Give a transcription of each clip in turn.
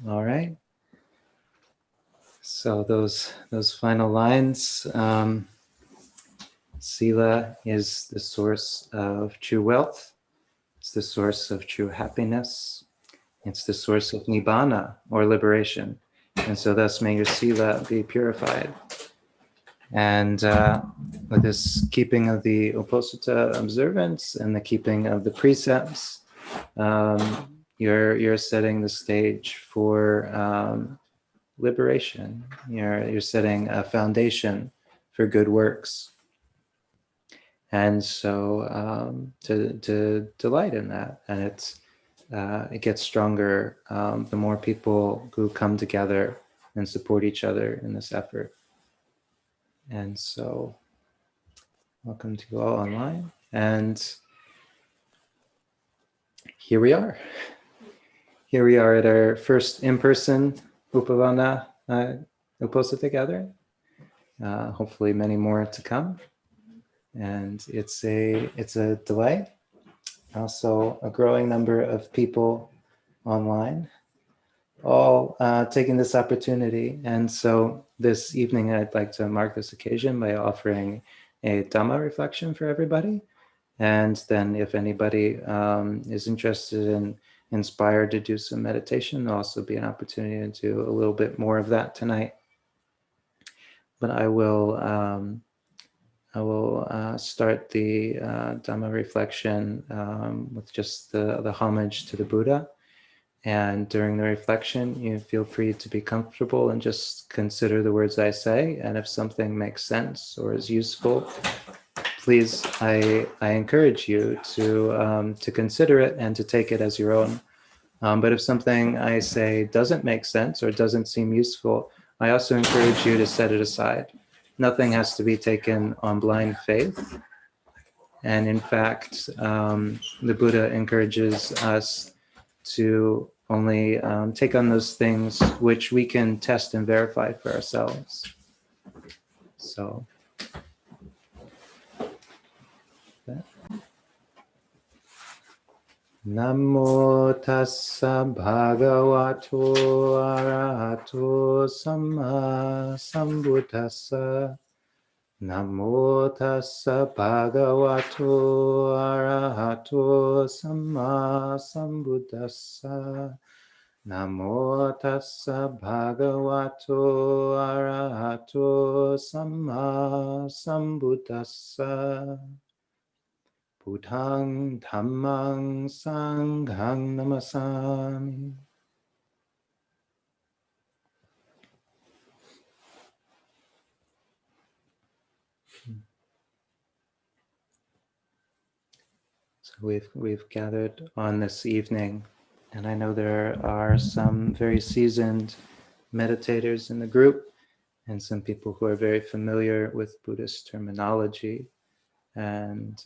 All right. So those final lines. Sila is the source of true wealth. It's the source of true happiness. It's the source of nibbana, or liberation. And so thus may your sila be purified. And with this keeping of the Uposatha observance and the keeping of the precepts, you're setting the stage for liberation. You're setting a foundation for good works. And so to delight in that, and it gets stronger the more people who come together and support each other in this effort. And so welcome to you all online. And here we are. Here we are at our first in-person Upavana Uposatha gathering. Hopefully many more to come. And it's a delight. Also a growing number of people online, all taking this opportunity. And so this evening, I'd like to mark this occasion by offering a Dhamma reflection for everybody. And then if anybody is interested and inspired to do some meditation, there'll also be an opportunity to do a little bit more of that tonight. But I will start the Dhamma reflection with just the homage to the Buddha. And during the reflection, you feel free to be comfortable and just consider the words I say. And if something makes sense or is useful, please, I encourage you to consider it and to take it as your own. But if something I say doesn't make sense or doesn't seem useful, I also encourage you to set it aside. Nothing has to be taken on blind faith. And in fact, the Buddha encourages us to only take on those things which we can test and verify for ourselves. So, Namo tassa bhagavato arahato samma sambuddhassa. Namo tassa bhagavato arahato samma sambuddhassa. Namo tassa bhagavato arahato samma sambuddhassa. Buddhang dhammang sanghang namasami. So we've gathered on this evening, and I know there are some very seasoned meditators in the group, and some people who are very familiar with Buddhist terminology. And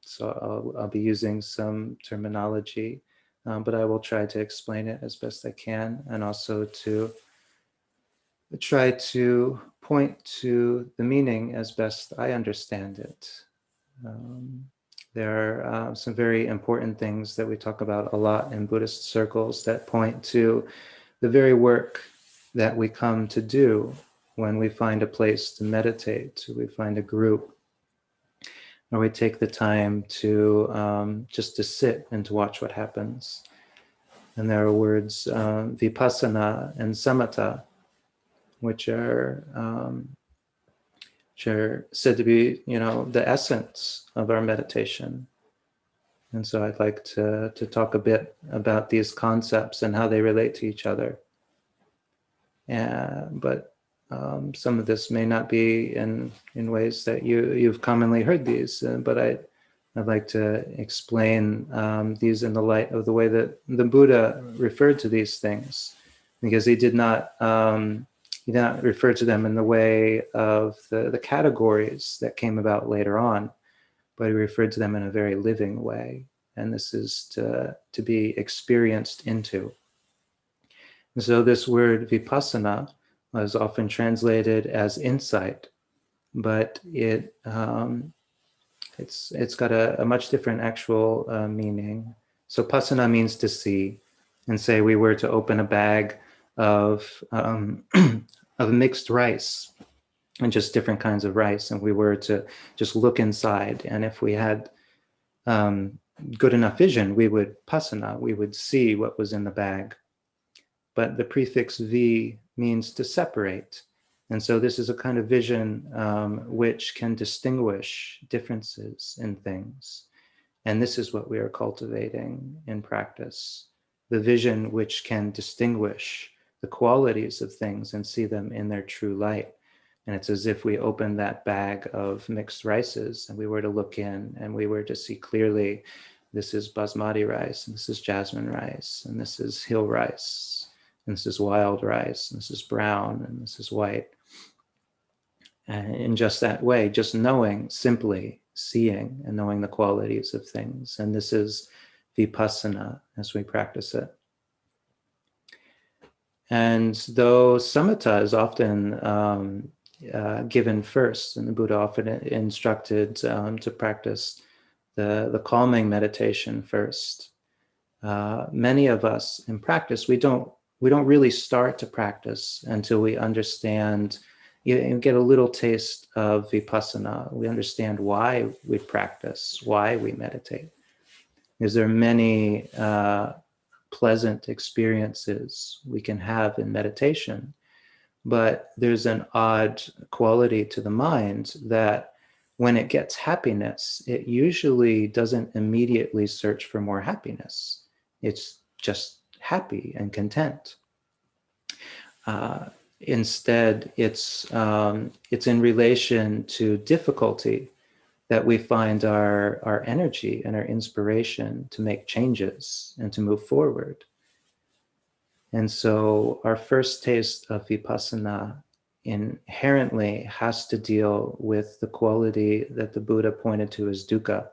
so I'll be using some terminology, but I will try to explain it as best I can, and also to try to point to the meaning as best I understand it. There are some very important things that we talk about a lot in Buddhist circles that point to the very work that we come to do when we find a place to meditate, we find a group, or we take the time to just to sit and to watch what happens. And there are words Vipassana and Samatha, which are said to be, the essence of our meditation. And so I'd like to talk a bit about these concepts and how they relate to each other. But some of this may not be in ways that you've commonly heard these, but I'd like to explain these in the light of the way that the Buddha referred to these things, because he did not refer to them in the way of the categories that came about later on, but he referred to them in a very living way, and this is to be experienced into. And so this word vipassana is often translated as insight, but it's got a much different actual meaning. So pasana means to see, And say we were to open a bag of of mixed rice and just different kinds of rice, and we were to just look inside, and if we had good enough vision, we would pasana, we would see what was in the bag. But the prefix V means to separate. And so this is a kind of vision which can distinguish differences in things. And this is what we are cultivating in practice. The vision which can distinguish the qualities of things and see them in their true light. And it's as if we opened that bag of mixed rices and we were to look in and we were to see clearly, this is basmati rice, and this is jasmine rice, and this is hill rice, and this is wild rice, and this is brown, and this is white. And in just that way, just knowing, simply seeing and knowing the qualities of things. And this is Vipassana as we practice it. And though Samatha is often given first, and the Buddha often instructed to practice the calming meditation first, many of us in practice, we don't really start to practice until we understand, you get a little taste of Vipassana. We understand why we practice, why we meditate. Because there are many pleasant experiences we can have in meditation, but there's an odd quality to the mind that when it gets happiness, it usually doesn't immediately search for more happiness. It's just happy and content. Instead, it's in relation to difficulty that we find our energy and our inspiration to make changes and to move forward. And so our first taste of Vipassana inherently has to deal with the quality that the Buddha pointed to as dukkha.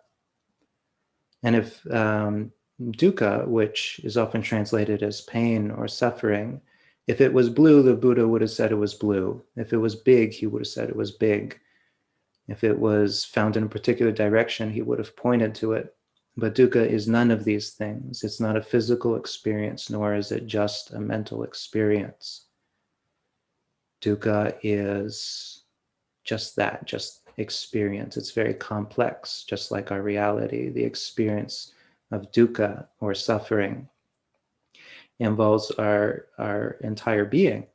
And if dukkha, which is often translated as pain or suffering, if it was blue, the Buddha would have said it was blue. If it was big, he would have said it was big. If it was found in a particular direction, he would have pointed to it. But dukkha is none of these things. It's not a physical experience, nor is it just a mental experience. Dukkha is just that, just experience. It's very complex, just like our reality. The experience of dukkha or suffering involves our entire being.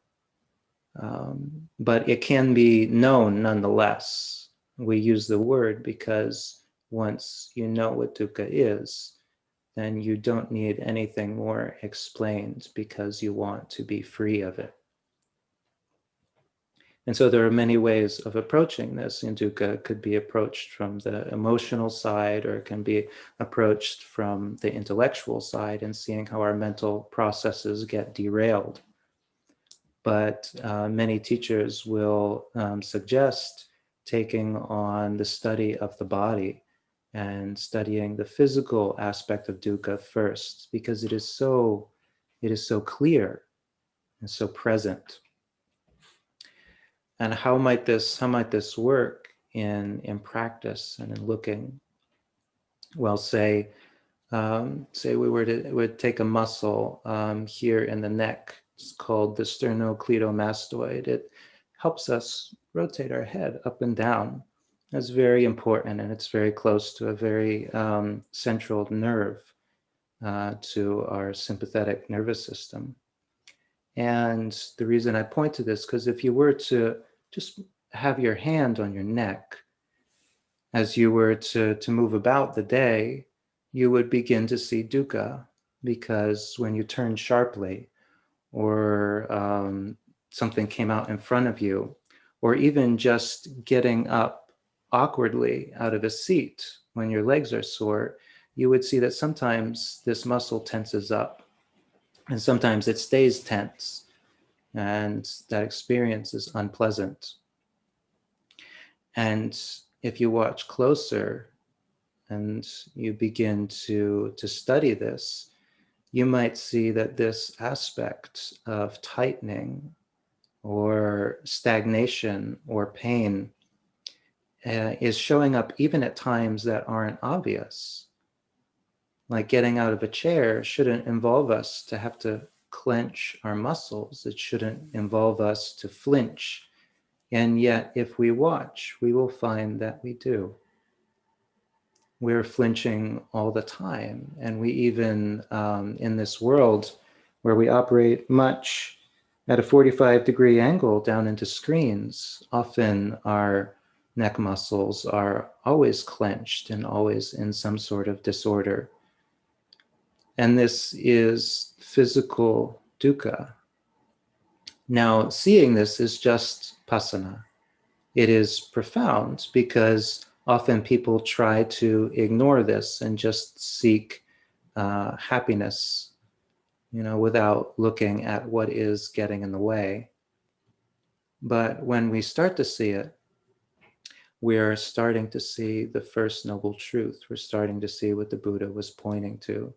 But it can be known nonetheless. We use the word because once you know what dukkha is, then you don't need anything more explained because you want to be free of it. And so there are many ways of approaching this. And dukkha could be approached from the emotional side, or it can be approached from the intellectual side and seeing how our mental processes get derailed. But many teachers will suggest taking on the study of the body and studying the physical aspect of dukkha first, because it is so clear and so present. And how might this work in practice and in looking? Well, say we would take a muscle here in the neck. It's called the sternocleidomastoid. It helps us rotate our head up and down. That's very important, and it's very close to a very central nerve to our sympathetic nervous system. And the reason I point to this, because if you were to just have your hand on your neck as you were to move about the day, you would begin to see dukkha, because when you turn sharply, or something came out in front of you, or even just getting up awkwardly out of a seat when your legs are sore, you would see that sometimes this muscle tenses up and sometimes it stays tense, and that experience is unpleasant. And if you watch closer and you begin to study this, you might see that this aspect of tightening or stagnation or pain is showing up even at times that aren't obvious. Like getting out of a chair shouldn't involve us to have to clench our muscles. It shouldn't involve us to flinch. And yet, if we watch, we will find that we do. We're flinching all the time. And we even, in this world where we operate much at a 45-degree angle down into screens, often our neck muscles are always clenched and always in some sort of disorder. And this is physical dukkha. Now, seeing this is just pasana. It is profound because often people try to ignore this and just seek happiness, without looking at what is getting in the way. But when we start to see it, we're starting to see the first noble truth. We're starting to see what the Buddha was pointing to.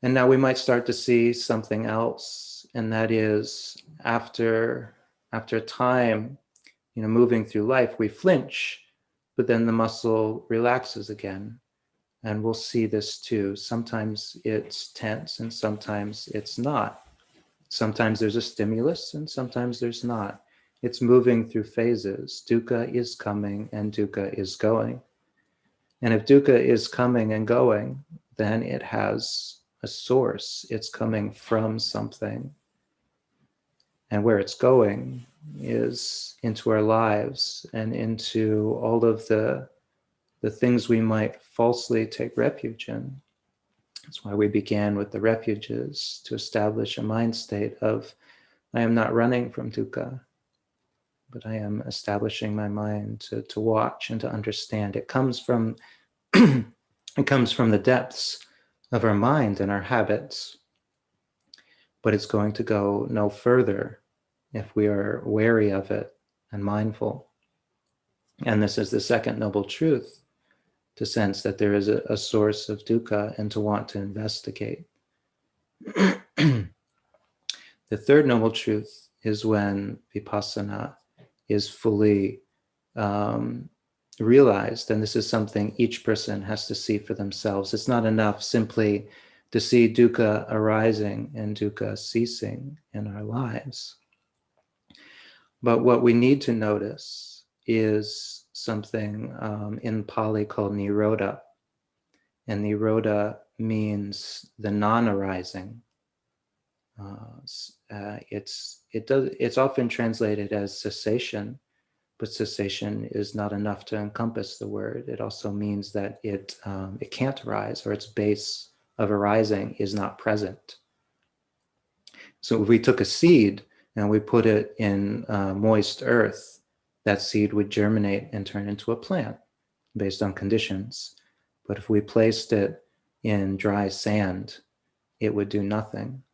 And now we might start to see something else, and that is after time, moving through life, we flinch, but then the muscle relaxes again. And we'll see this too. Sometimes it's tense and sometimes it's not. Sometimes there's a stimulus and sometimes there's not. It's moving through phases. Dukkha is coming and dukkha is going. And if dukkha is coming and going, then it has a source. It's coming from something. And where it's going is into our lives and into all of the things we might falsely take refuge in. That's why we began with the refuges, to establish a mind state of, I am not running from dukkha, but I am establishing my mind to watch and to understand. It comes from it comes from the depths of our mind and our habits, but it's going to go no further if we are wary of it and mindful. And this is the second noble truth, to sense that there is a source of dukkha and to want to investigate. The third noble truth is when vipassana is fully realized, and this is something each person has to see for themselves. It's not enough simply to see dukkha arising and dukkha ceasing in our lives. But what we need to notice is something in Pali called nirodha. And nirodha means the non-arising. It's often translated as cessation, but cessation is not enough to encompass the word. It also means that it can't arise, or its base of arising is not present. So if we took a seed and we put it in moist earth, that seed would germinate and turn into a plant based on conditions. But if we placed it in dry sand, it would do nothing.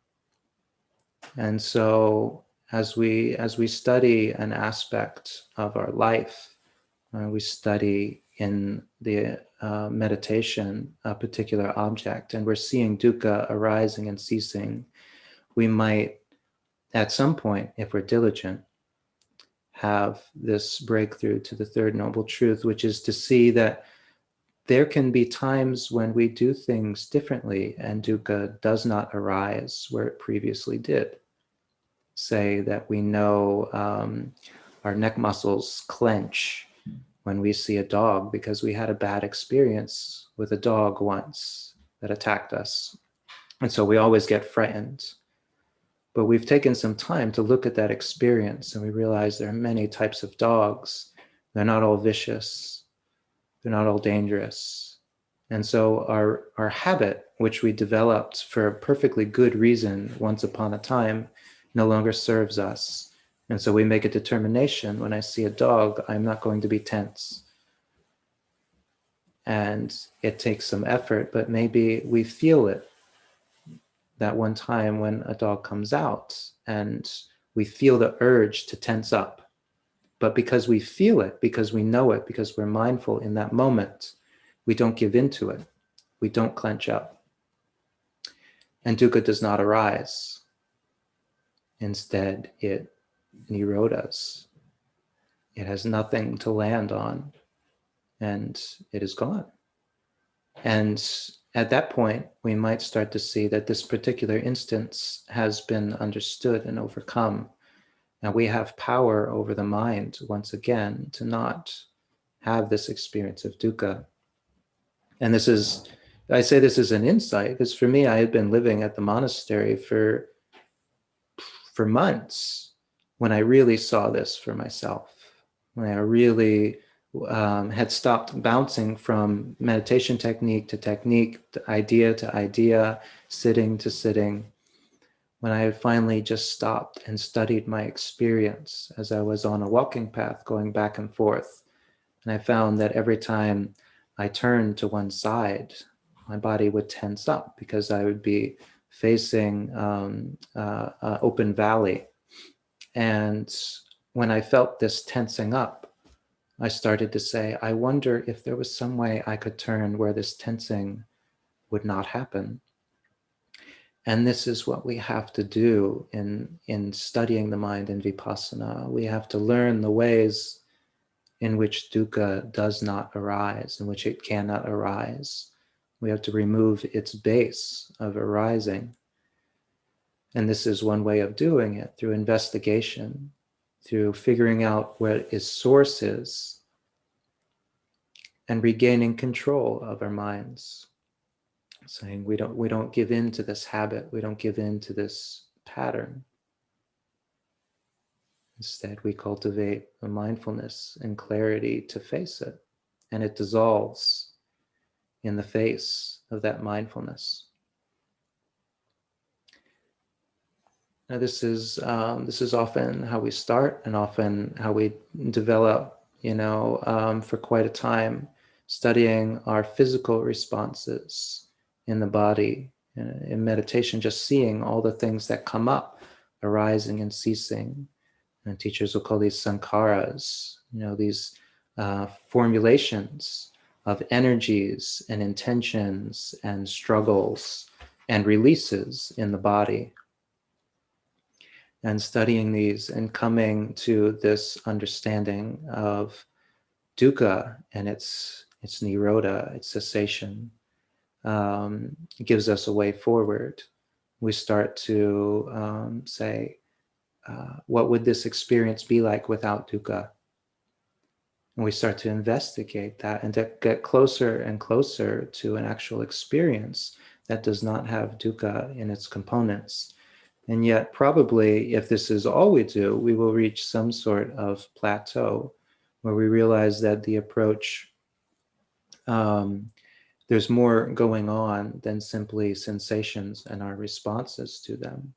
And so as we study an aspect of our life, we study in the meditation a particular object, and we're seeing dukkha arising and ceasing, we might, at some point, if we're diligent, have this breakthrough to the third noble truth, which is to see that there can be times when we do things differently and dukkha does not arise where it previously did. Say that we know our neck muscles clench when we see a dog because we had a bad experience with a dog once that attacked us. And so we always get frightened. But we've taken some time to look at that experience, and we realize there are many types of dogs. They're not all vicious. They're not all dangerous. And so our habit, which we developed for a perfectly good reason once upon a time, no longer serves us. And so we make a determination: when I see a dog, I'm not going to be tense. And it takes some effort, but maybe we feel it that one time when a dog comes out and we feel the urge to tense up. But because we feel it, because we know it, because we're mindful in that moment, we don't give in to it. We don't clench up. And dukkha does not arise. Instead, it nirodhas. It has nothing to land on, and it is gone. And at that point, we might start to see that this particular instance has been understood and overcome. And we have power over the mind once again to not have this experience of dukkha. And this is, I say this is an insight because for me, I had been living at the monastery for months when I really saw this for myself, when I really had stopped bouncing from meditation technique to idea, sitting to sitting, when I had finally just stopped and studied my experience as I was on a walking path going back and forth. And I found that every time I turned to one side, my body would tense up because I would be facing open valley. And when I felt this tensing up, I started to say, I wonder if there was some way I could turn where this tensing would not happen. And this is what we have to do in studying the mind in Vipassana. We have to learn the ways in which dukkha does not arise, in which it cannot arise. We have to remove its base of arising. And this is one way of doing it, through investigation, through figuring out where its source is, and regaining control of our minds. Saying we don't give in to this habit, we don't give in to this pattern. Instead, we cultivate a mindfulness and clarity to face it, and it dissolves in the face of that mindfulness. Now, this is often how we start, and often how we develop. For quite a time, studying our physical responses in the body, in meditation, just seeing all the things that come up, arising and ceasing. And teachers will call these sankharas, these formulations of energies and intentions and struggles and releases in the body. And studying these and coming to this understanding of dukkha and its nirodha, its cessation, gives us a way forward. We start to say, what would this experience be like without dukkha? And we start to investigate that and to get closer and closer to an actual experience that does not have dukkha in its components. And yet, probably, if this is all we do, we will reach some sort of plateau where we realize that the approach, there's more going on than simply sensations and our responses to them.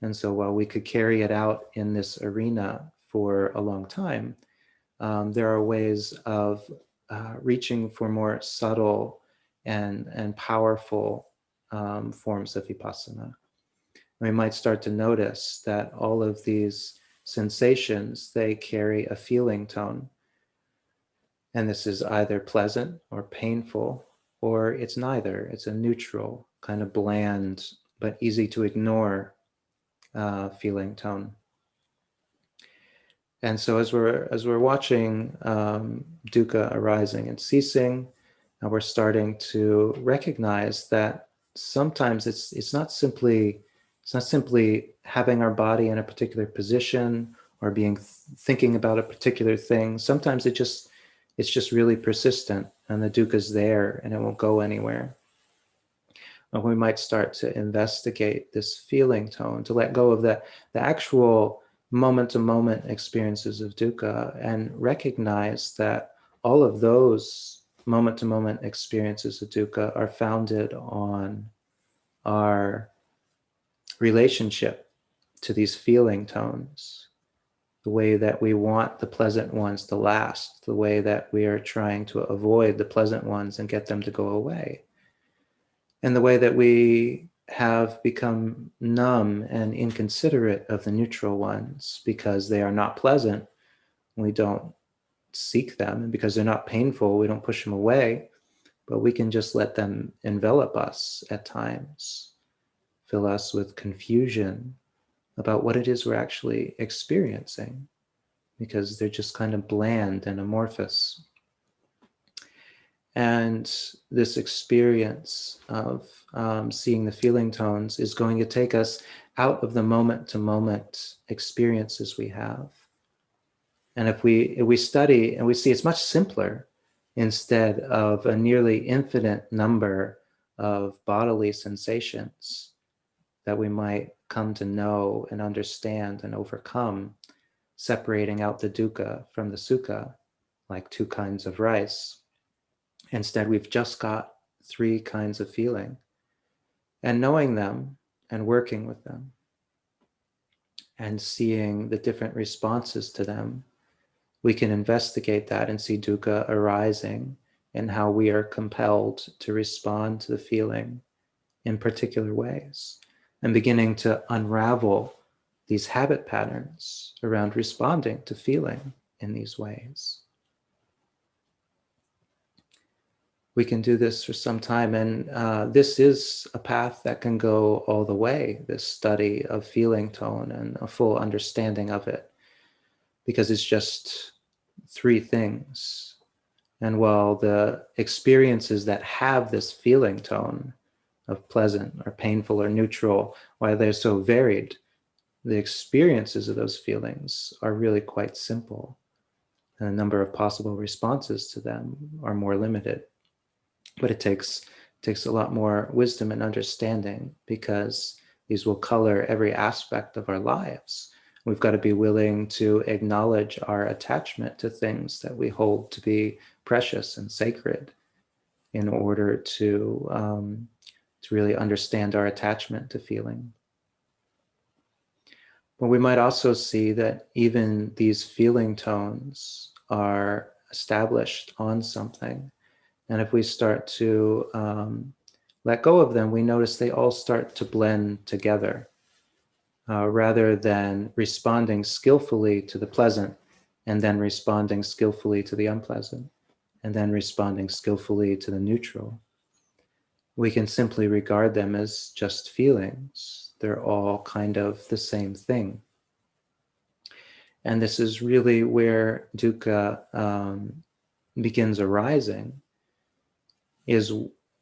And so while we could carry it out in this arena for a long time, there are ways of reaching for more subtle and powerful forms of vipassana. We might start to notice that all of these sensations, they carry a feeling tone. And this is either pleasant or painful, or it's neither. It's a neutral, kind of bland, but easy to ignore feeling tone. And so as we're watching dukkha arising and ceasing, we're starting to recognize that sometimes it's not simply having our body in a particular position or thinking about a particular thing. Sometimes it's just really persistent, and the dukkha's there and it won't go anywhere. And we might start to investigate this feeling tone, to let go of the actual moment-to-moment experiences of dukkha, and recognize that all of those moment-to-moment experiences of dukkha are founded on our relationship to these feeling tones, the way that we want the pleasant ones to last, the way that we are trying to avoid the pleasant ones and get them to go away, and the way that we have become numb and inconsiderate of the neutral ones because they are not pleasant. We don't seek them, and because they're not painful, we don't push them away, but we can just let them envelop us at times, fill us with confusion about what it is we're actually experiencing, because they're just kind of bland and amorphous. And this experience of seeing the feeling tones is going to take us out of the moment-to-moment experiences we have. And if we study and we see it's much simpler, instead of a nearly infinite number of bodily sensations that we might come to know and understand and overcome, separating out the dukkha from the sukha like two kinds of rice. Instead, we've just got three kinds of feeling, and knowing them and working with them and seeing the different responses to them, we can investigate that and see dukkha arising and how we are compelled to respond to the feeling in particular ways, and beginning to unravel these habit patterns around responding to feeling in these ways. We can do this for some time, and this is a path that can go all the way, this study of feeling tone and a full understanding of it, because it's just three things. And while the experiences that have this feeling tone of pleasant or painful or neutral, while they're so varied, the experiences of those feelings are really quite simple. And the number of possible responses to them are more limited. But it takes a lot more wisdom and understanding, because these will color every aspect of our lives. We've got to be willing to acknowledge our attachment to things that we hold to be precious and sacred in order to really understand our attachment to feeling. But we might also see that even these feeling tones are established on something. And if we start to let go of them, we notice they all start to blend together, rather than responding skillfully to the pleasant and then responding skillfully to the unpleasant and then responding skillfully to the neutral. We can simply regard them as just feelings. They're all kind of the same thing. And this is really where dukkha begins arising, is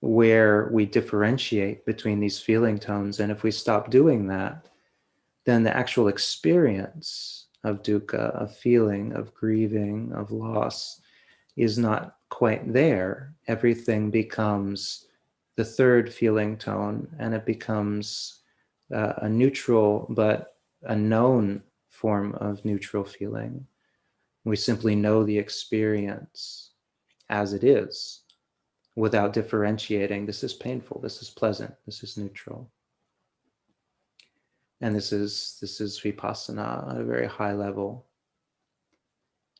where we differentiate between these feeling tones. And if we stop doing that, then the actual experience of dukkha, of feeling, of grieving, of loss, is not quite there. Everything becomes the third feeling tone, and it becomes a neutral but a known form of neutral feeling. We simply know the experience as it is, without differentiating, this is painful, this is pleasant, this is neutral. And this is Vipassana at a very high level.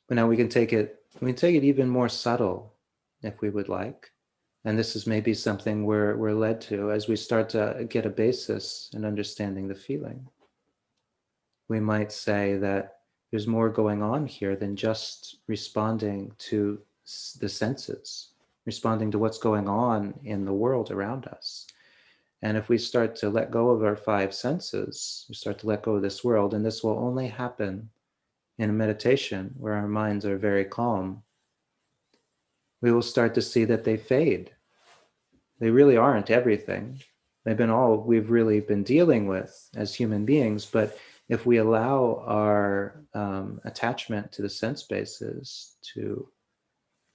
But now we can take it even more subtle if we would like. And this is maybe something we're led to as we start to get a basis in understanding the feeling. We might say that there's more going on here than just responding to the senses, responding to what's going on in the world around us. And if we start to let go of our five senses, we start to let go of this world, and this will only happen in a meditation where our minds are very calm, we will start to see that they fade. They really aren't everything. They've been all we've really been dealing with as human beings, but if we allow our attachment to the sense bases to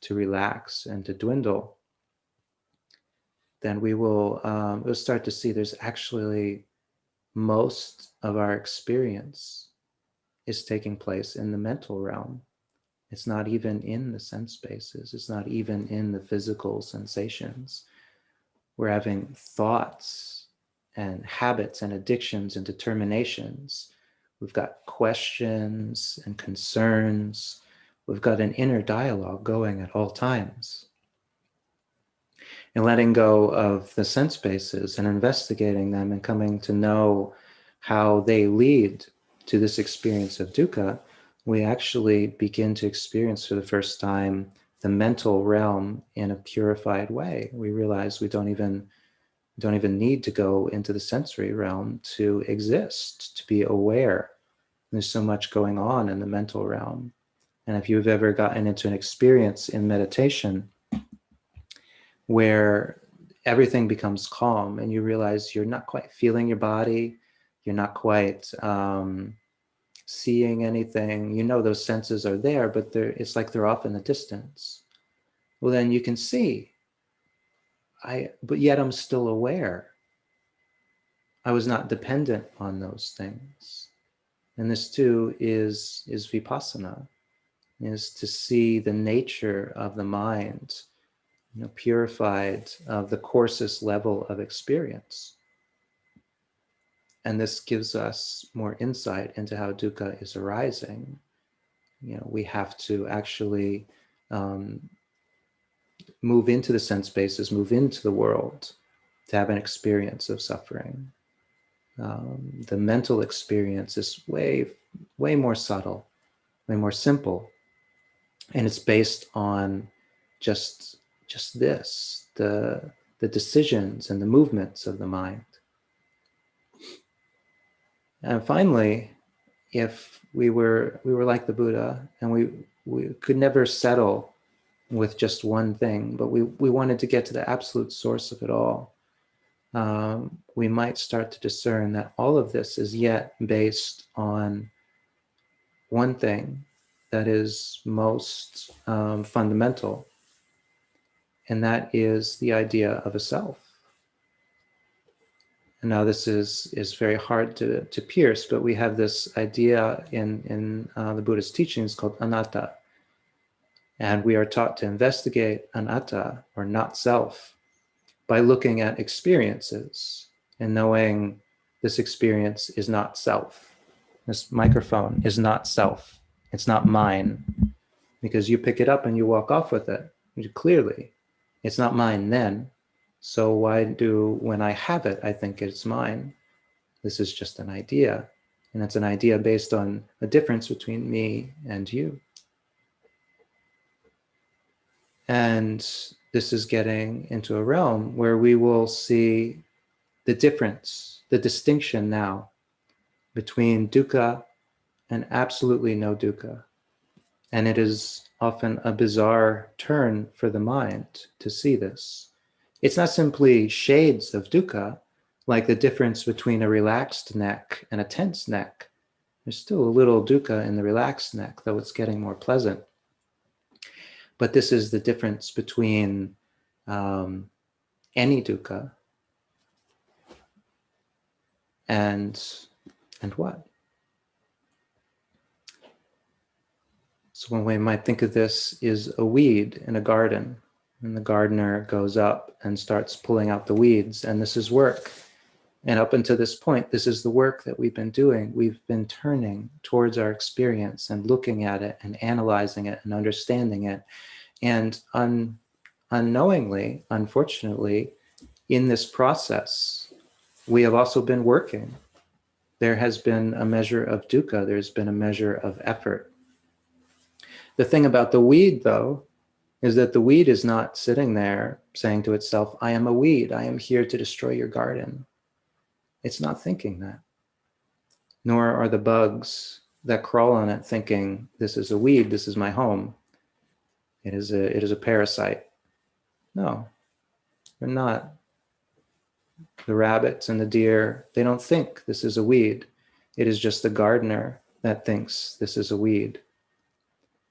relax and to dwindle, then we'll start to see there's actually most of our experience is taking place in the mental realm. It's not even in the sense bases. It's not even in the physical sensations. We're having thoughts and habits and addictions and determinations. We've got questions and concerns. We've got an inner dialogue going at all times. And letting go of the sense bases and investigating them and coming to know how they lead to this experience of dukkha, we actually begin to experience for the first time the mental realm in a purified way. We realize we don't even need to go into the sensory realm to exist, to be aware. There's so much going on in the mental realm. And if you've ever gotten into an experience in meditation where everything becomes calm and you realize you're not quite feeling your body, you're not quite seeing anything. You know those senses are there, but it's like they're off in the distance. Well, then you can see, but yet I'm still aware. I was not dependent on those things. And this too is Vipassana, is to see the nature of the mind, purified of the coarsest level of experience. And this gives us more insight into how dukkha is arising. We have to actually move into the sense spaces, move into the world to have an experience of suffering. The mental experience is way more subtle, way more simple, and it's based on just this, the decisions and the movements of the mind. And finally, if we were like the Buddha and we could never settle with just one thing, but we wanted to get to the absolute source of it all, we might start to discern that all of this is yet based on one thing that is most fundamental, and that is the idea of a self. And now this is very hard to pierce, but we have this idea in the Buddhist teachings called anatta. And we are taught to investigate anatta, or not self, by looking at experiences and knowing this experience is not self. This microphone is not self. It's not mine, because you pick it up and you walk off with it. Clearly, it's not mine then. So why when I have it, I think it's mine? This is just an idea. And it's an idea based on a difference between me and you. And this is getting into a realm where we will see the difference, the distinction now between dukkha and absolutely no dukkha. And it is often a bizarre turn for the mind to see this. It's not simply shades of dukkha, like the difference between a relaxed neck and a tense neck. There's still a little dukkha in the relaxed neck, though it's getting more pleasant. But this is the difference between any dukkha and what? So one way you might think of this is a weed in a garden, and the gardener goes up and starts pulling out the weeds, and this is work. And up until this point, this is the work that we've been doing. We've been turning towards our experience and looking at it and analyzing it and understanding it. And unknowingly, unfortunately, in this process, we have also been working. There has been a measure of dukkha. There's been a measure of effort. The thing about the weed, though, is that the weed is not sitting there saying to itself, I am a weed. I am here to destroy your garden. It's not thinking that. Nor are the bugs that crawl on it thinking, this is a weed, this is my home. It is a parasite. No, they're not. The rabbits and the deer, they don't think this is a weed. It is just the gardener that thinks this is a weed.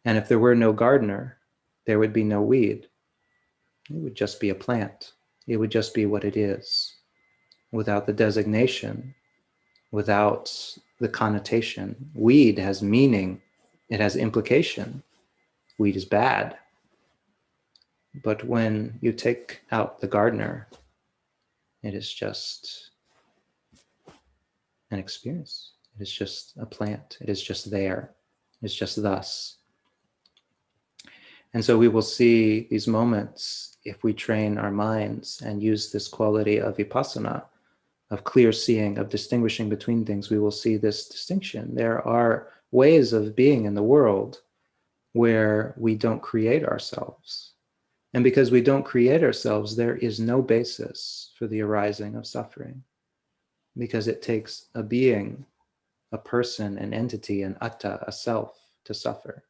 And if there were no gardener, there would be no weed. It would just be a plant. It would just be what it is, without the designation, without the connotation. Weed has meaning. It has implication. Weed is bad. But when you take out the gardener, it is just an experience. It is just a plant. It is just there. It's just thus. And so we will see these moments, if we train our minds and use this quality of vipassana, of clear seeing, of distinguishing between things, we will see this distinction. There are ways of being in the world where we don't create ourselves. And because we don't create ourselves, there is no basis for the arising of suffering. Because it takes a being, a person, an entity, an atta, a self, to suffer.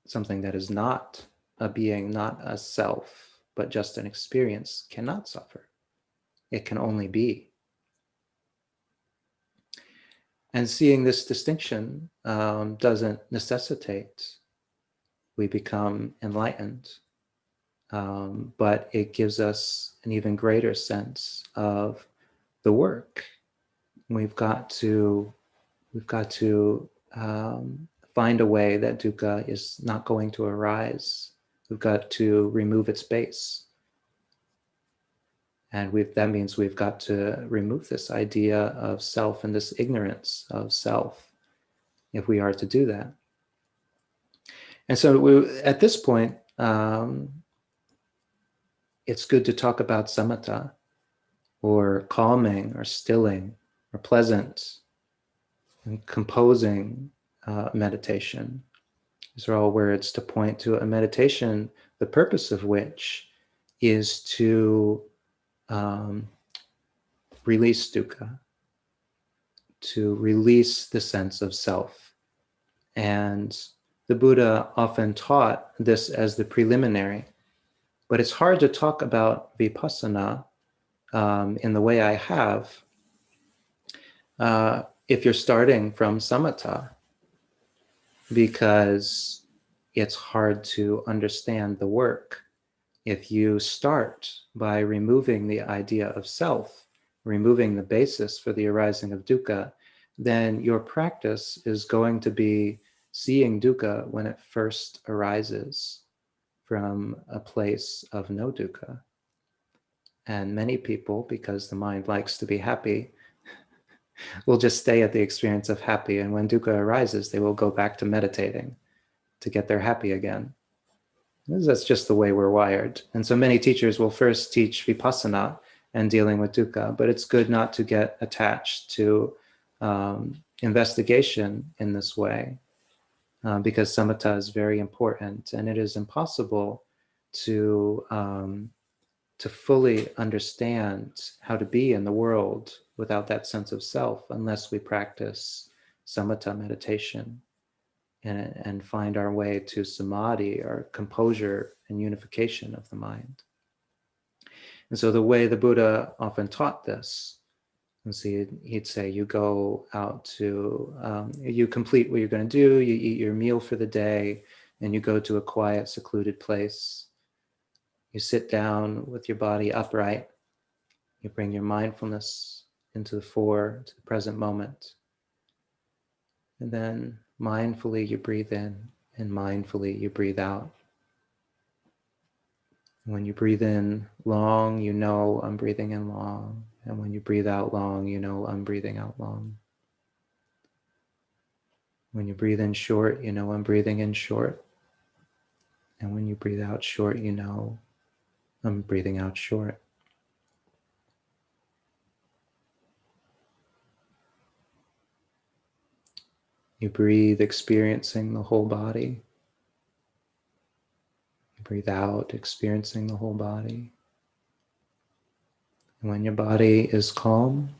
Something that is not a being, not a self, but just an experience, cannot suffer. It can only be. And seeing this distinction doesn't necessitate we become enlightened, but it gives us an even greater sense of the work. We've got to find a way that dukkha is not going to arise. We've got to remove its base. And that means we've got to remove this idea of self and this ignorance of self if we are to do that. And so at this point, it's good to talk about samatha, or calming, or stilling, or pleasant, and composing meditation. These are all words to point to a meditation, the purpose of which is to release dukkha, to release the sense of self. And the Buddha often taught this as the preliminary, but it's hard to talk about vipassana in the way I have if you're starting from samatha, because it's hard to understand the work. If you start by removing the idea of self, removing the basis for the arising of dukkha, then your practice is going to be seeing dukkha when it first arises from a place of no dukkha. And many people, because the mind likes to be happy, will just stay at the experience of happy. And when dukkha arises, they will go back to meditating to get their happy again. That's just the way we're wired. And so many teachers will first teach vipassana and dealing with dukkha, but it's good not to get attached to investigation in this way, because samatha is very important, and it is impossible to fully understand how to be in the world without that sense of self unless we practice samatha meditation and find our way to samadhi, or composure and unification of the mind. And so the way the Buddha often taught this, and see, he'd say, you go out to, you complete what you're going to do, you eat your meal for the day, and you go to a quiet, secluded place. You sit down with your body upright. You bring your mindfulness into the fore, to the present moment. And then mindfully you breathe in, and mindfully you breathe out. When you breathe in long, you know I'm breathing in long. And when you breathe out long, you know I'm breathing out long. When you breathe in short, you know I'm breathing in short. And when you breathe out short, you know I'm breathing out short. You breathe, experiencing the whole body. You breathe out, experiencing the whole body. And when your body is calm,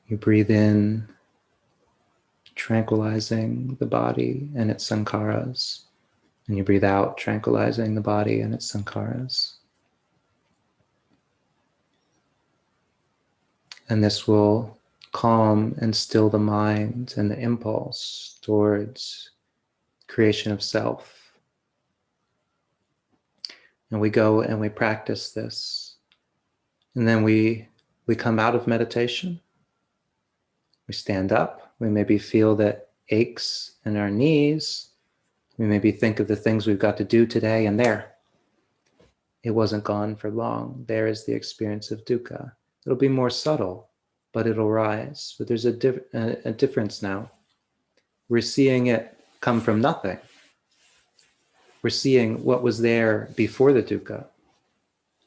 you breathe in, tranquilizing the body and its sankharas. And you breathe out, tranquilizing the body and its sankharas. And this will calm and still the mind and the impulse towards creation of self. And we go and we practice this. And then we come out of meditation. We stand up. We maybe feel that aches in our knees. We maybe think of the things we've got to do today, and there, it wasn't gone for long. There is the experience of dukkha. It'll be more subtle, but it'll rise. But there's a difference now. We're seeing it come from nothing. We're seeing what was there before the dukkha.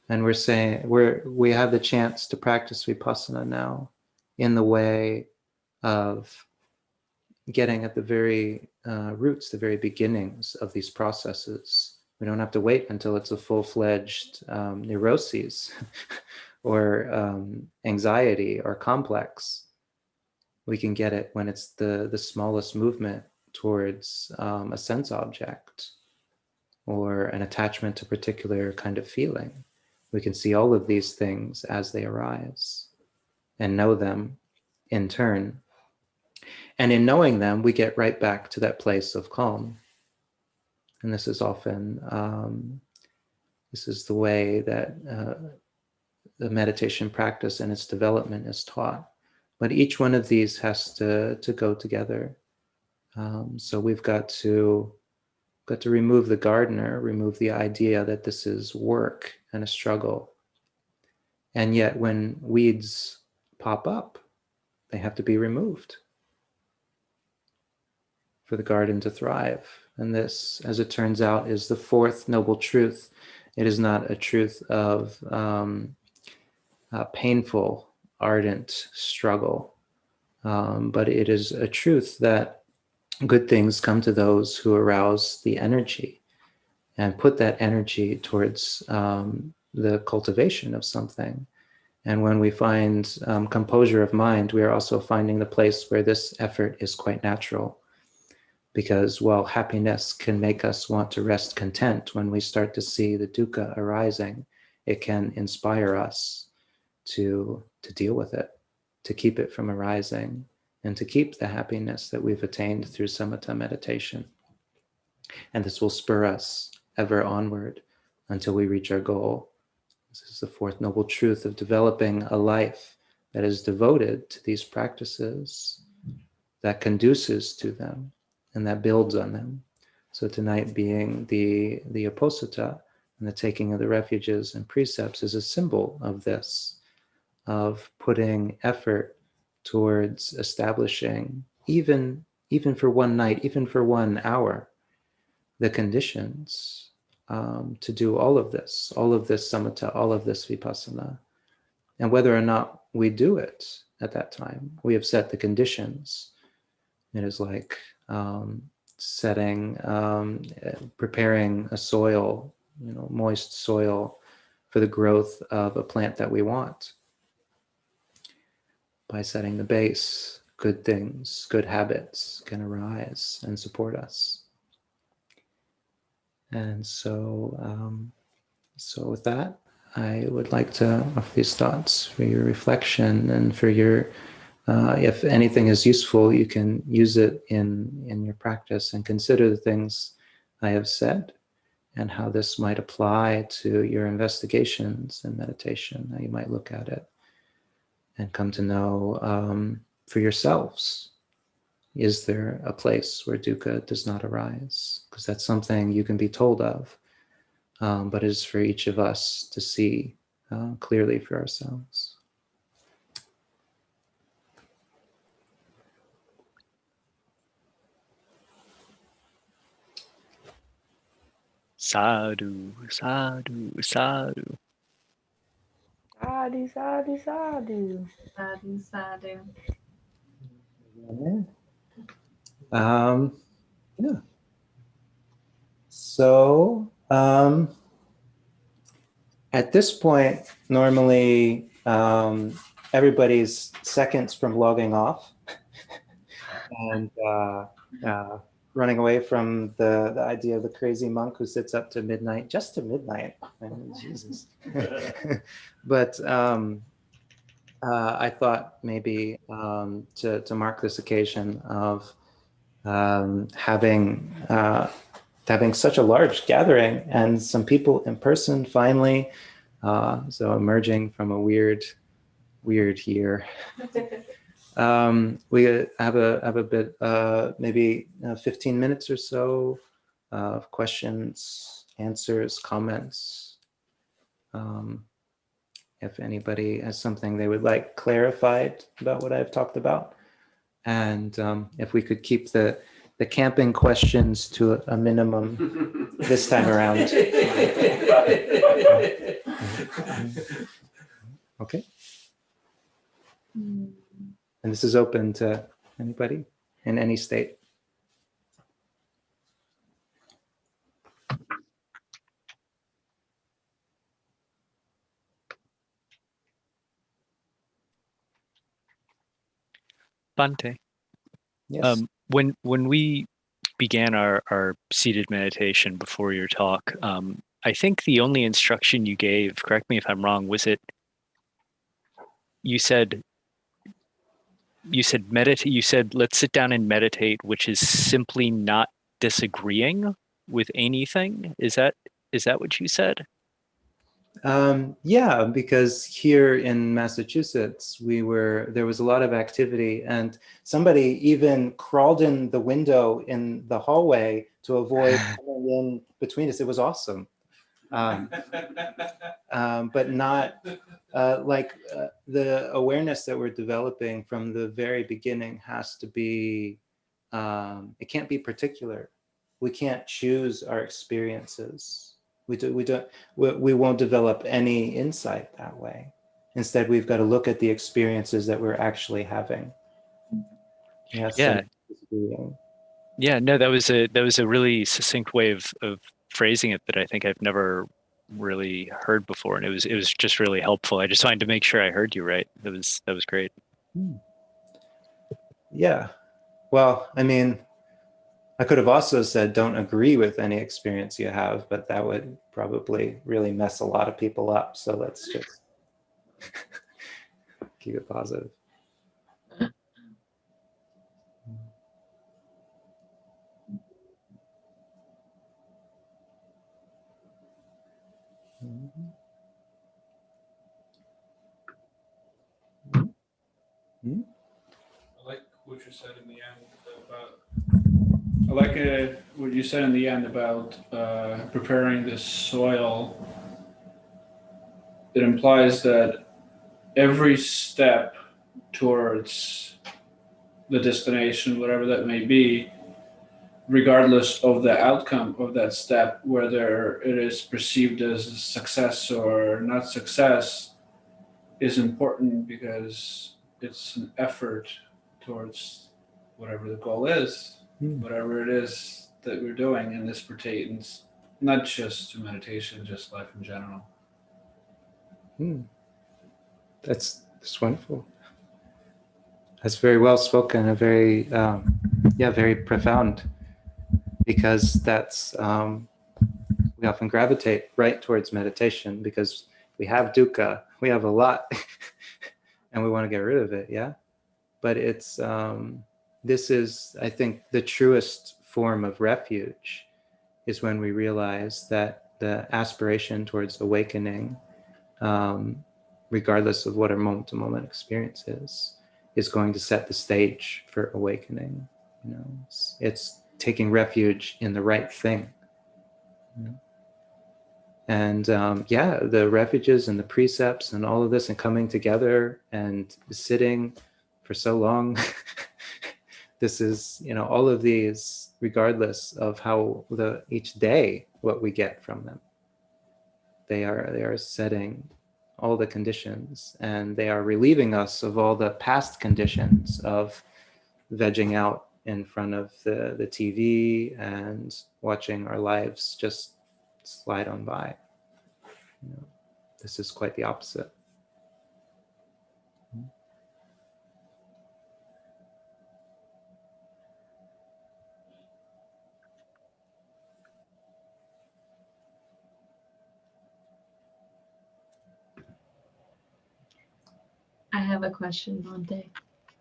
And we're saying we have the chance to practice vipassana now in the way of getting at the very roots, the very beginnings of these processes. We don't have to wait until it's a full-fledged neuroses or anxiety or complex. We can get it when it's the smallest movement towards a sense object or an attachment to a particular kind of feeling. We can see all of these things as they arise and know them in turn. And in knowing them, we get right back to that place of calm. And this is often, this is the way that the meditation practice and its development is taught. But each one of these has to go together. So we've got to remove the gardener, remove the idea that this is work and a struggle. And yet when weeds pop up, they have to be removed for the garden to thrive. And this, as it turns out, is the fourth noble truth. It is not a truth of painful, ardent struggle, but it is a truth that good things come to those who arouse the energy and put that energy towards the cultivation of something. And when we find composure of mind, we are also finding the place where this effort is quite natural. Because while happiness can make us want to rest content, when we start to see the dukkha arising, it can inspire us to deal with it, to keep it from arising, and to keep the happiness that we've attained through samatha meditation. And this will spur us ever onward until we reach our goal. This is the fourth noble truth of developing a life that is devoted to these practices, that conduces to them, and that builds on them. So tonight being the Uposatha and the taking of the refuges and precepts is a symbol of this, of putting effort towards establishing, even for one night, even for 1 hour, the conditions to do all of this samatha, all of this vipassana. And whether or not we do it at that time, we have set the conditions. It is like preparing a soil, moist soil for the growth of a plant that we want. By setting the base, good things, good habits can arise and support us. And so, so with that, I would like to offer these thoughts for your reflection and for your, if anything is useful, you can use it in your practice and consider the things I have said and how this might apply to your investigations and meditation, how you might look at it and come to know for yourselves, is there a place where dukkha does not arise? Because that's something you can be told of, but it is for each of us to see clearly for ourselves. Sadhu, sadhu, sadhu. Sadhu, sadhu, sadhu. Sadhu, sadhu. Yeah. So at this point, normally everybody's seconds from logging off and running away from the idea of the crazy monk who sits up to midnight, just to midnight. I mean, Jesus. But I thought maybe to mark this occasion of having such a large gathering and some people in person finally, so emerging from a weird year. We have a bit, maybe 15 minutes or so of questions, answers, comments. If anybody has something they would like clarified about what I've talked about. And if we could keep the camping questions to a minimum this time around. Okay. And this is open to anybody in any state. Bante. Yes. When we began our seated meditation before your talk, I think the only instruction you gave, correct me if I'm wrong, was you said meditate. You said let's sit down and meditate, which is simply not disagreeing with anything. Is that what you said? Yeah, because here in Massachusetts, there was a lot of activity, and somebody even crawled in the window in the hallway to avoid coming in between us. It was awesome. But not the awareness that we're developing from the very beginning has to be, it can't be particular. We can't choose our experiences. We won't develop any insight that way. Instead, we've got to look at the experiences that we're actually having. Yes. Yeah. Yeah, no, that was a really succinct way of phrasing it that I think I've never really heard before, and it was just really helpful. I just wanted to make sure I heard you right. That was great. Yeah. Well, I mean, I could have also said don't agree with any experience you have, but that would probably really mess a lot of people up. So let's just keep it positive. I like what you said in the end about. I like what you said in the end about preparing the soil. It implies that every step towards the destination, whatever that may be, regardless of the outcome of that step, whether it is perceived as a success or not success, is important because it's an effort towards whatever the goal is, whatever it is that we're doing, and this pertains not just to meditation, just life in general. That's wonderful. That's very well spoken and very, very profound, because that's, we often gravitate right towards meditation because we have dukkha, we have a lot, and we want to get rid of it, yeah? But it's, this is, I think, the truest form of refuge is when we realize that the aspiration towards awakening, regardless of what our moment-to-moment experience is going to set the stage for awakening. You know, it's taking refuge in the right thing. You know? And the refuges and the precepts and all of this, and coming together and sitting for so long. This is, you know, all of these, regardless of how each day what we get from them, they are setting all the conditions, and they are relieving us of all the past conditions of vegging out in front of the TV and watching our lives just slide on by. You know, this is quite the opposite. I have a question, Bhante.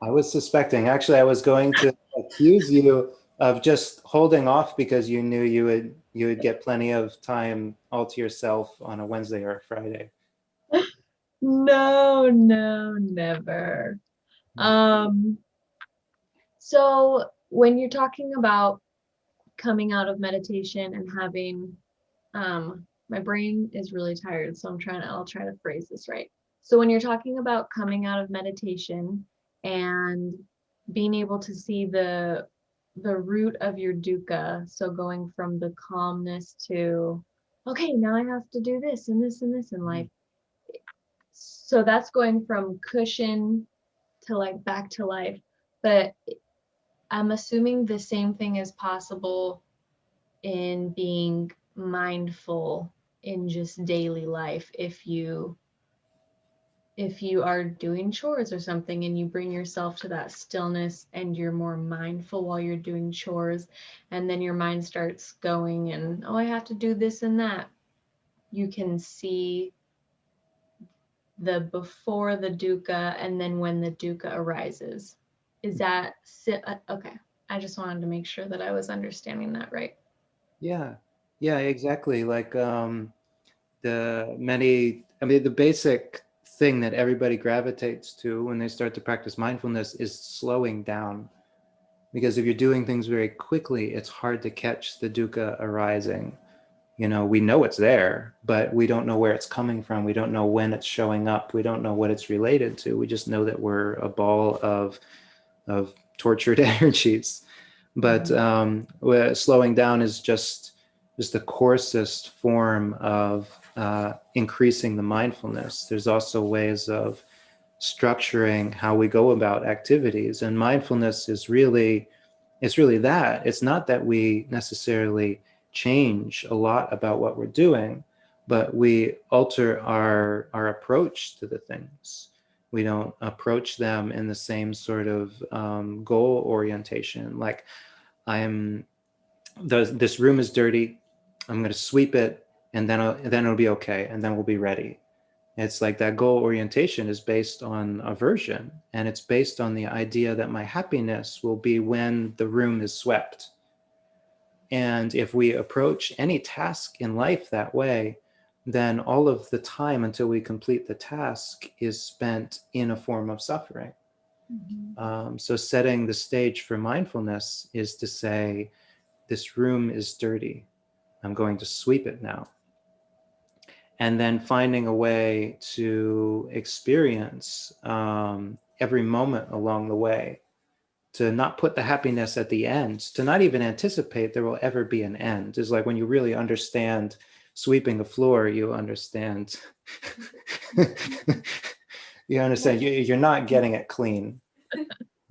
I was suspecting, actually, I was going to accuse you of just holding off because you knew you would get plenty of time all to yourself on a Wednesday or a Friday. No, never. So when you're talking about coming out of meditation and having, my brain is really tired, so I'll try to phrase this right. So when you're talking about coming out of meditation and being able to see the root of your dukkha, so going from the calmness to, okay, now I have to do this and this and this in life. So that's going from cushion to like back to life. But I'm assuming the same thing is possible in being mindful in just daily life if you if you are doing chores or something and you bring yourself to that stillness and you're more mindful while you're doing chores, and then your mind starts going and, oh, I have to do this and that, you can see the before the dukkha and then when the dukkha arises. Is that okay? I just wanted to make sure that I was understanding that right. Yeah, yeah, exactly. Like the basic thing that everybody gravitates to when they start to practice mindfulness is slowing down. Because if you're doing things very quickly, it's hard to catch the dukkha arising. We know it's there, but we don't know where it's coming from. We don't know when it's showing up. We don't know what it's related to. We just know that we're a ball of tortured energies. But slowing down is just the coarsest form of increasing the mindfulness. There's also ways of structuring how we go about activities, and mindfulness is really that. It's not that we necessarily change a lot about what we're doing, but we alter our approach to the things. We don't approach them in the same sort of goal orientation. Like, this room is dirty, I'm going to sweep it, and then it'll be okay, and then we'll be ready. It's like that goal orientation is based on aversion, and it's based on the idea that my happiness will be when the room is swept. And if we approach any task in life that way, then all of the time until we complete the task is spent in a form of suffering. So setting the stage for mindfulness is to say, this room is dirty, I'm going to sweep it now. And then finding a way to experience every moment along the way, to not put the happiness at the end, to not even anticipate there will ever be an end. Is like when you really understand sweeping the floor, you understand, you're not getting it clean.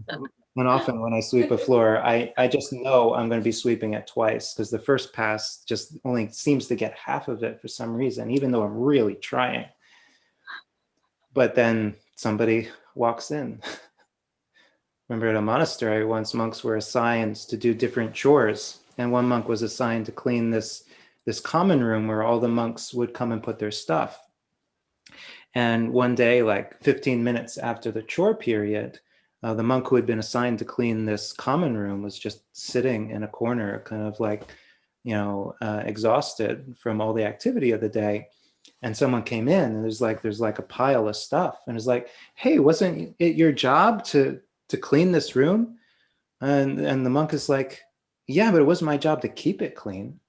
And often when I sweep a floor, I just know I'm going to be sweeping it twice, because the first pass just only seems to get half of it for some reason, even though I'm really trying. But then somebody walks in. Remember, at a monastery once, monks were assigned to do different chores. And one monk was assigned to clean this common room where all the monks would come and put their stuff. And one day, like 15 minutes after the chore period, the monk who had been assigned to clean this common room was just sitting in a corner, kind of like, exhausted from all the activity of the day. And someone came in, and there's like a pile of stuff, and it's like, hey, wasn't it your job to clean this room? And the monk is like, yeah, but it wasn't my job to keep it clean.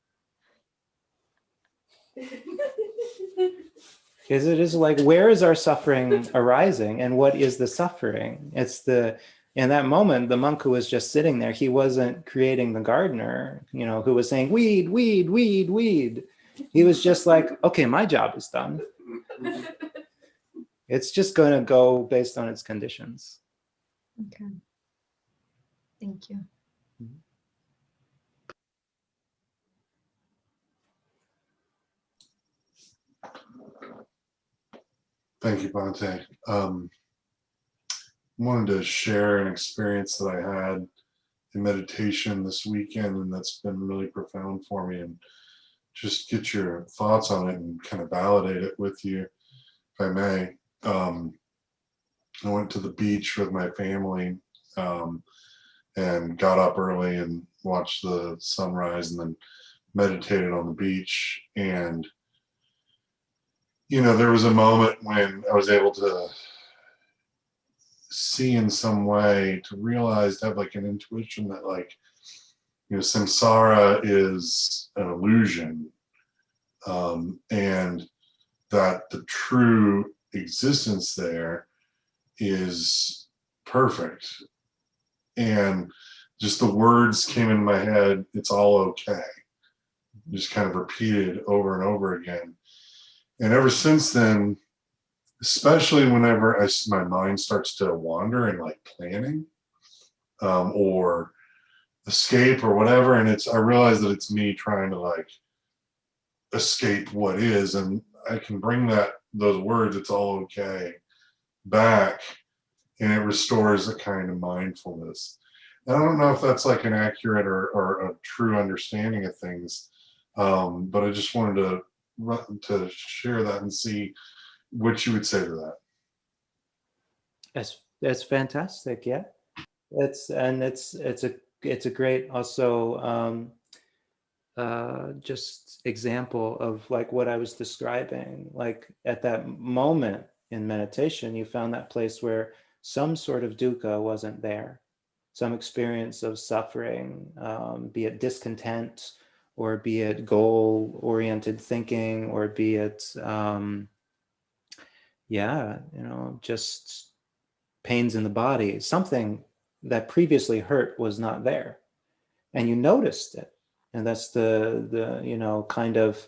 Because it is like, where is our suffering arising, and what is the suffering? In that moment, the monk who was just sitting there, he wasn't creating the gardener, who was saying, weed, weed, weed, weed. He was just like, okay, my job is done. It's just going to go based on its conditions. Okay. Thank you. Thank you, Bhante. Wanted to share an experience that I had in meditation this weekend, and that's been really profound for me, and just get your thoughts on it and kind of validate it with you, if I may. I went to the beach with my family and got up early and watched the sunrise, and then meditated on the beach. And there was a moment when I was able to see in some way, to realize, to have like an intuition that samsara is an illusion, and that the true existence there is perfect. And just the words came in my head, it's all okay, just kind of repeated over and over again. And ever since then, especially whenever my mind starts to wander and like planning or escape or whatever, and I realize that it's me trying to like escape what is, and I can bring those words, it's all okay, back, and it restores a kind of mindfulness. And I don't know if that's like an accurate or a true understanding of things, but I just wanted to share that and see what you would say to that. That's fantastic. Yeah, it's a great also just example of like what I was describing. Like at that moment in meditation, you found that place where some sort of dukkha wasn't there, some experience of suffering, be it discontent, or be it goal-oriented thinking, or be it, just pains in the body. Something that previously hurt was not there, and you noticed it. And that's the kind of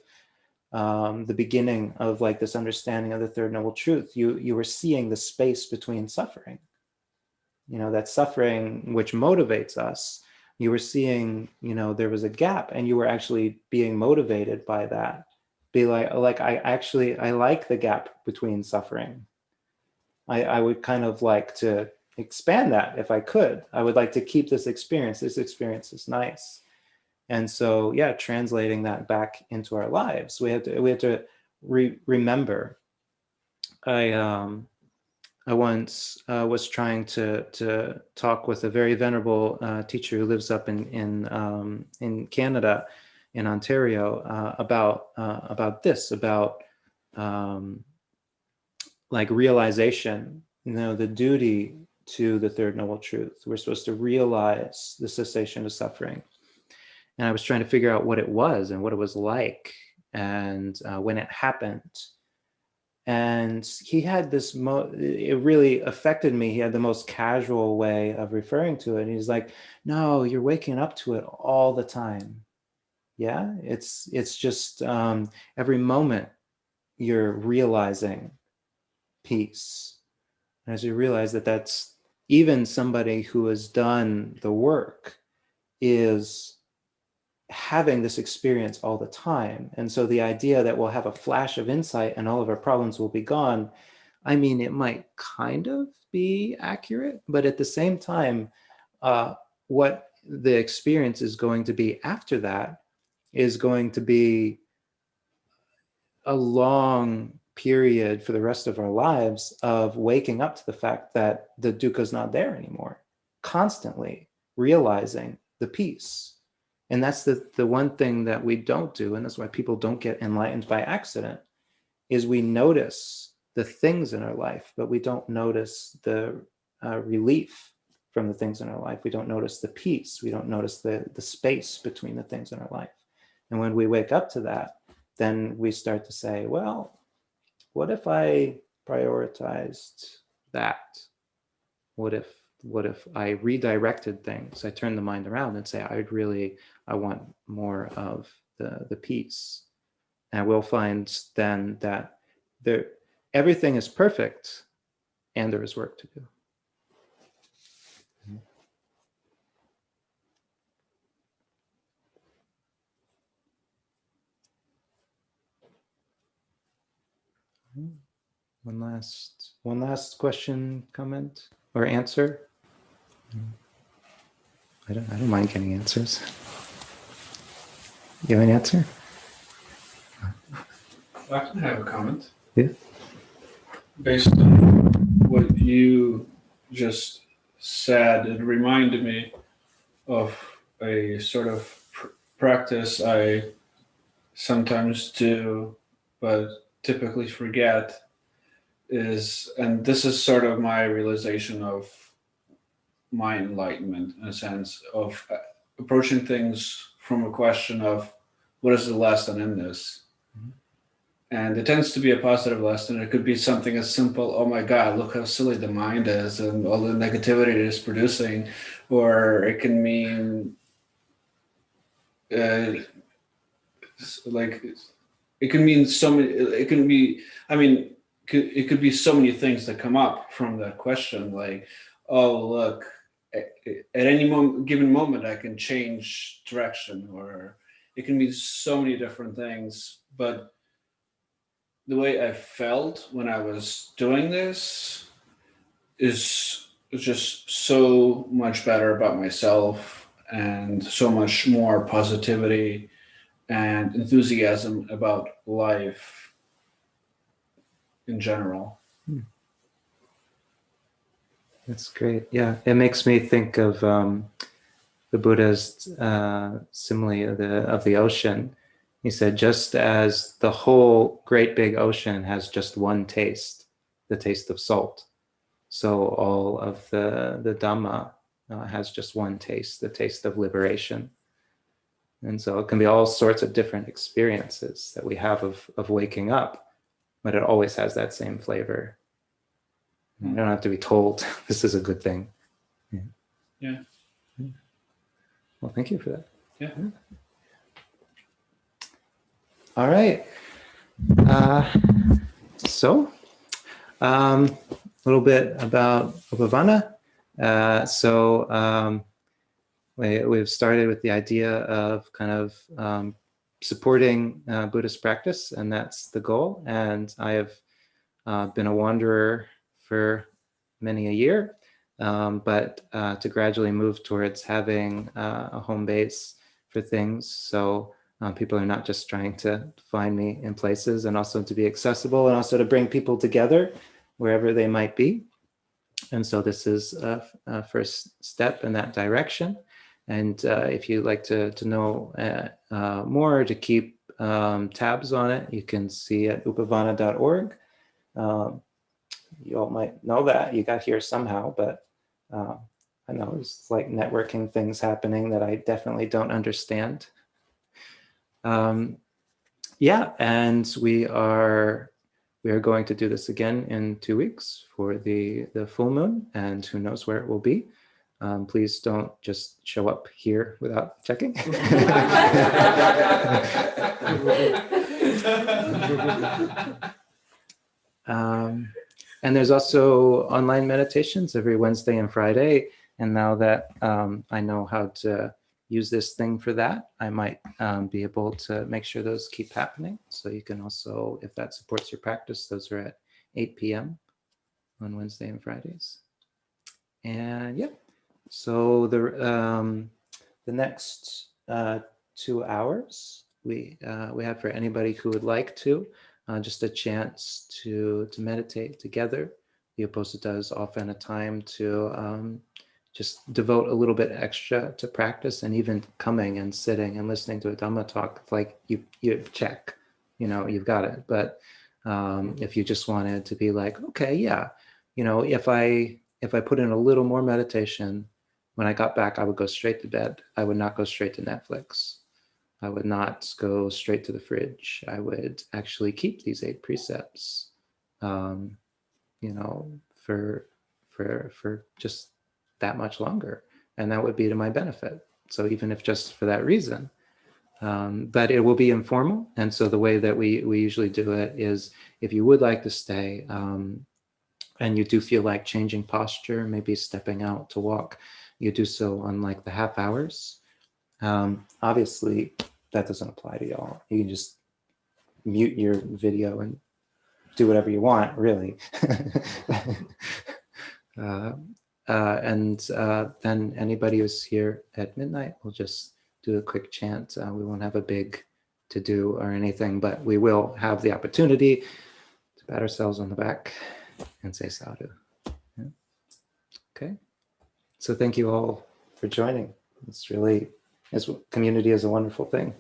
the beginning of like this understanding of the third noble truth. You were seeing the space between suffering, that suffering which motivates us. You were seeing, there was a gap, and you were actually being motivated by that. Be like I like the gap between suffering. I would kind of like to expand that if I could. I would like to keep this experience. This experience is nice. And so, yeah, translating that back into our lives, we have to remember. I once was trying to talk with a very venerable teacher who lives up in Canada, in Ontario, about this, about like realization. The duty to the third noble truth. We're supposed to realize the cessation of suffering. And I was trying to figure out what it was and what it was like, and when it happened. And he had this, it really affected me. He had the most casual way of referring to it. And he's like, no, you're waking up to it all the time. Yeah, it's just every moment you're realizing peace. And as you realize that that's even somebody who has done the work is having this experience all the time. And so the idea that we'll have a flash of insight and all of our problems will be gone, I mean, it might kind of be accurate, but at the same time, what the experience is going to be after that is going to be a long period for the rest of our lives of waking up to the fact that the dukkha is not there anymore, constantly realizing the peace. And that's the one thing that we don't do, and that's why people don't get enlightened by accident, is we notice the things in our life, but we don't notice the relief from the things in our life. We don't notice the peace. We don't notice the space between the things in our life. And when we wake up to that, then we start to say, well, what if I prioritized that? What if I redirected things? I turned the mind around and say, I want more of the peace. And we'll find then that everything is perfect and there is work to do. One last question, comment, or answer. I don't mind getting answers. You have an answer? I can have a comment. Yeah. Based on what you just said, it reminded me of a sort of practice I sometimes do, but typically forget, and this is sort of my realization of my enlightenment, in a sense of approaching things from a question of what is the lesson in this. And it tends to be a positive lesson. It could be something as simple, oh my God, look how silly the mind is and all the negativity it is producing. Or it can mean like, it can mean so many, it can be, I mean, it could be so many things that come up from that question. Like, oh, look, at any given moment, I can change direction, or it can mean so many different things. But the way I felt when I was doing this is just so much better about myself, and so much more positivity and enthusiasm about life in general. That's great. Yeah, it makes me think of the Buddha's simile of the ocean. He said, just as the whole great big ocean has just one taste, the taste of salt, so all of the Dhamma has just one taste, the taste of liberation. And so it can be all sorts of different experiences that we have of waking up, but it always has that same flavor. You don't have to be told this is a good thing. Yeah. Well, thank you for that. Yeah. All right. So, a little bit about Uposatha. We've started with the idea of kind of supporting Buddhist practice, and that's the goal. And I have been a wanderer for many a year, but to gradually move towards having a home base for things. So people are not just trying to find me in places, and also to be accessible, and also to bring people together wherever they might be. And so this is a first step in that direction. And if you'd like to know more, to keep tabs on it, you can see at uposatha.org. You all might know that you got here somehow, but I know there's like networking things happening that I definitely don't understand. Yeah, and we are going to do this again in 2 weeks for the full moon, and who knows where it will be. Please don't just show up here without checking. And there's also online meditations every Wednesday and Friday. And now that I know how to use this thing for that, I might be able to make sure those keep happening. So you can also, if that supports your practice, those are at 8 p.m. on Wednesday and Fridays. And yeah, so the next 2 hours we have for anybody who would like to, just a chance to meditate together. The Uposatha is often a time to just devote a little bit extra to practice, and even coming and sitting and listening to a Dhamma talk, like you check, you've got it. But if you just wanted to be like, okay, yeah, if I put in a little more meditation, when I got back, I would go straight to bed. I would not go straight to Netflix. I would not go straight to the fridge. I would actually keep these 8 precepts, for just that much longer, and that would be to my benefit. So even if just for that reason, but it will be informal. And so the way that we usually do it is, if you would like to stay, and you do feel like changing posture, maybe stepping out to walk, you do so on like the half hours. Obviously, that doesn't apply to y'all. You can just mute your video and do whatever you want, really. Then anybody who's here at midnight will just do a quick chant. We won't have a big to-do or anything, but we will have the opportunity to pat ourselves on the back and say sadhu. Yeah. Okay. So thank you all for joining. Community is a wonderful thing.